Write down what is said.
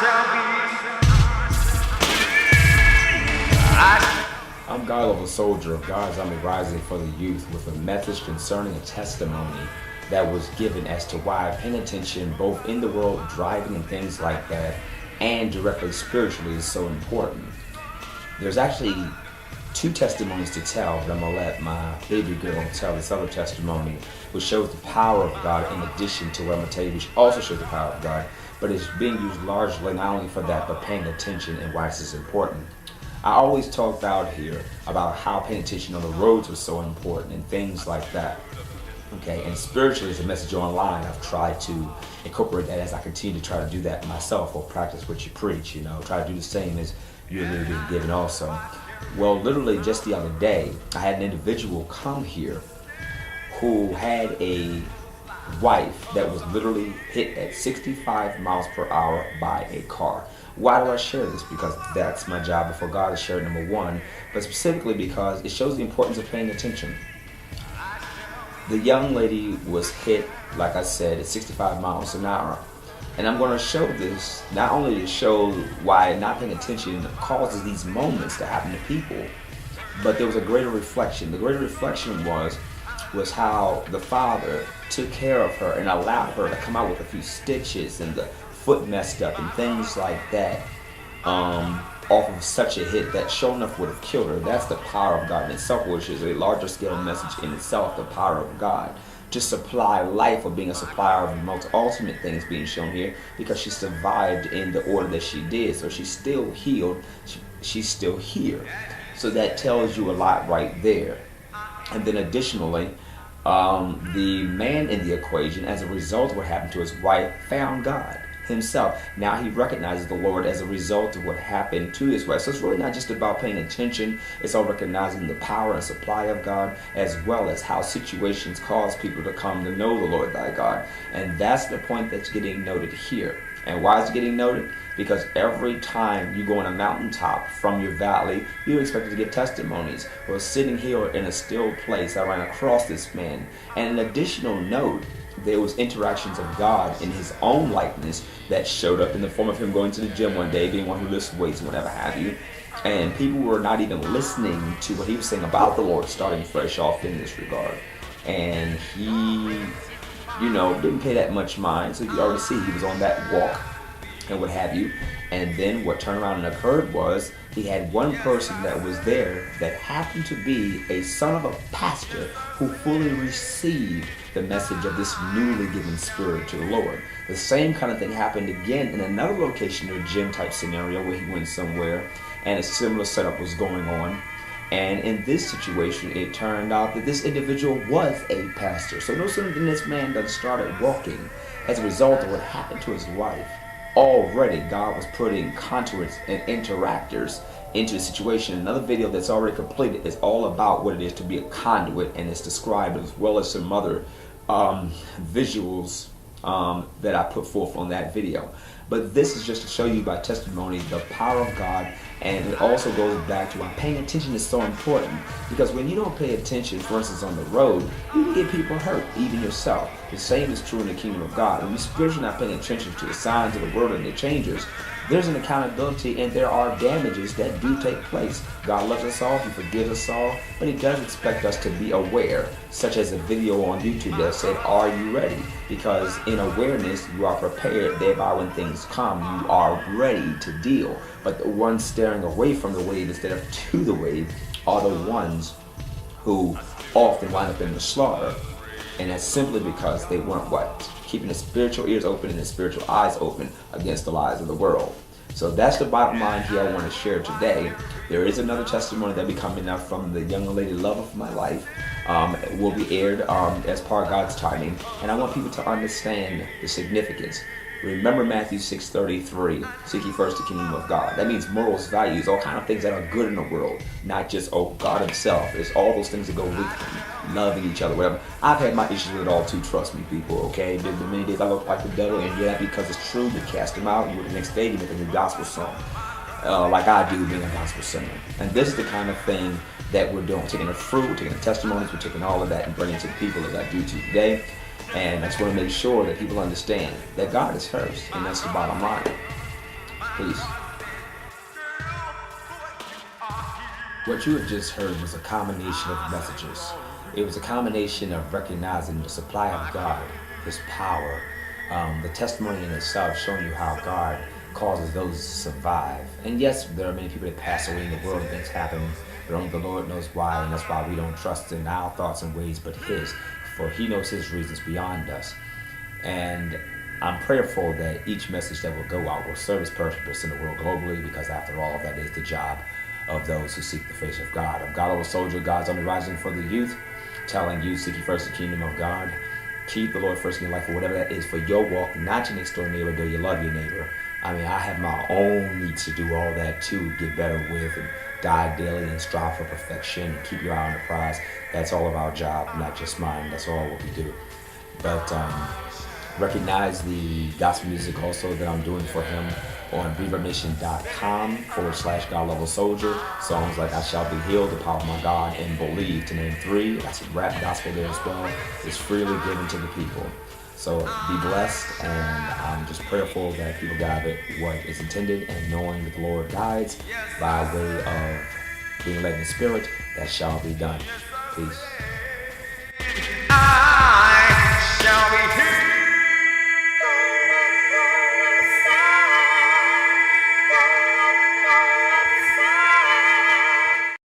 I'm God Level Soldier of God's Army Rising for the Youth with a message concerning a testimony that was given as to why paying attention both in the world, driving and things like that, and directly spiritually is so important. There's actually two testimonies to tell, but I'm going to let my baby girl tell this other testimony, which shows the power of God in addition to what I'm going to tell you, which also shows the power of God, but it's being used largely not only for that, but paying attention and why this is important. I always talked out here about how paying attention on the roads was so important and things like that. Okay, and spiritually as a message online, I've tried to incorporate that as I continue to try to do that myself, or practice what you preach, try to do the same as you're really being given also. Well, literally just the other day, I had an individual come here who had a wife that was literally hit at 65 miles per hour by a car. Why do I share this? Because that's my job before God, is share number one, but specifically because it shows the importance of paying attention. The young lady was hit, like I said, at 65 miles an hour. And I'm going to show this not only to show why not paying attention causes these moments to happen to people, but there was a greater reflection. The greater reflection was how the father took care of her and allowed her to come out with a few stitches and the foot messed up and things like that, off of such a hit that sure enough would have killed her. That's the power of God in itself, which is a larger scale message in itself, the power of God to supply life, or being a supplier of the most ultimate things being shown here, because she survived in the order that she did. So she's still healed, she's still here. So that tells you a lot right there. And then additionally, the man in the equation, as a result of what happened to his wife, found God himself. Now he recognizes the Lord as a result of what happened to his wife. So it's really not just about paying attention, it's all recognizing the power and supply of God, as well as how situations cause people to come to know the Lord thy God. And that's the point that's getting noted here. And why is it getting noted? Because every time you go on a mountaintop from your valley, you're expected to get testimonies. Well, sitting here in a still place, I ran across this man. And an additional note, there was interactions of God in his own likeness that showed up in the form of him going to the gym one day, being one who lifts weights and whatever have you. And people were not even listening to what he was saying about the Lord, starting fresh off in this regard. And he, didn't pay that much mind. So you already see he was on that walk and what have you. And then what turned around and occurred was he had one person that was there that happened to be a son of a pastor who fully received the message of this newly given spirit to the Lord. The same kind of thing happened again in another location, a gym type scenario where he went somewhere and a similar setup was going on. And in this situation, it turned out that this individual was a pastor. So no sooner than this man done started walking as a result of what happened to his wife, already God was putting conduits and interactors into the situation. Another video that's already completed is all about what it is to be a conduit, and it's described, as well as some other visuals that I put forth on that video. But this is just to show you by testimony the power of God, and it also goes back to why paying attention is so important. Because when you don't pay attention, for instance on the road, you can get people hurt, even yourself. The same is true in the kingdom of God. When you're spiritually not paying attention to the signs of the world and the changes, there's an accountability and there are damages that do take place. God loves us all, He forgives us all, but He does expect us to be aware, such as a video on YouTube that said, "Are you ready?" Because in awareness, you are prepared, thereby when things come, you are ready to deal. But the ones staring away from the wave instead of to the wave are the ones who often wind up in the slaughter. And that's simply because they weren't what? Keeping the spiritual ears open and the spiritual eyes open against the lies of the world. So that's the bottom line here I want to share today. There is another testimony that will be coming up from the young lady love of my life. It will be aired as part of God's timing. And I want people to understand the significance. Remember Matthew 6:33, seek ye first the kingdom of God. That means morals, values, all kind of things that are good in the world. Not just, God himself. It's all those things that go with him. Loving each other, whatever. I've had my issues with it all too, trust me, people, okay? There's been many days I look like the devil, and yeah, because it's true, you cast him out, and the next day you make a new gospel song. Like I do being a gospel singer. And this is the kind of thing that we're doing. We're taking the fruit, we're taking the testimonies, we're taking all of that and bringing it to the people as I do to today. And I just want to make sure that people understand that God is first, and that's the bottom line. Peace. What you have just heard was a combination of messages. It was a combination of recognizing the supply of God, His power, the testimony in itself showing you how God causes those to survive. And yes, there are many people that pass away in the world and things happen, but only the Lord knows why, and that's why we don't trust in our thoughts and ways but His, for He knows His reasons beyond us. And I'm prayerful that each message that will go out will serve its purpose in the world globally, because after all, that is the job of those who seek the face of God. I'm God, a soldier, God's on the rising for the youth, telling you, seek ye first the kingdom of God. Keep the Lord first in your life, or whatever that is for your walk, not your next door neighbor, though you love your neighbor. I mean, I have my own need to do all that too, get better with and die daily and strive for perfection and keep your eye on the prize. That's all of our job, not just mine. That's all what we do. But recognize the gospel music also that I'm doing for him on ReverbNation.com/God Level Soldier. Songs like I Shall Be Healed, The Power of My God, and Believe, to name 3. That's rap gospel there as well. It's freely given to the people. So be blessed, and I'm just prayerful that people gather what is intended, and knowing that the Lord guides by way of being led in the Spirit, that shall be done. Peace.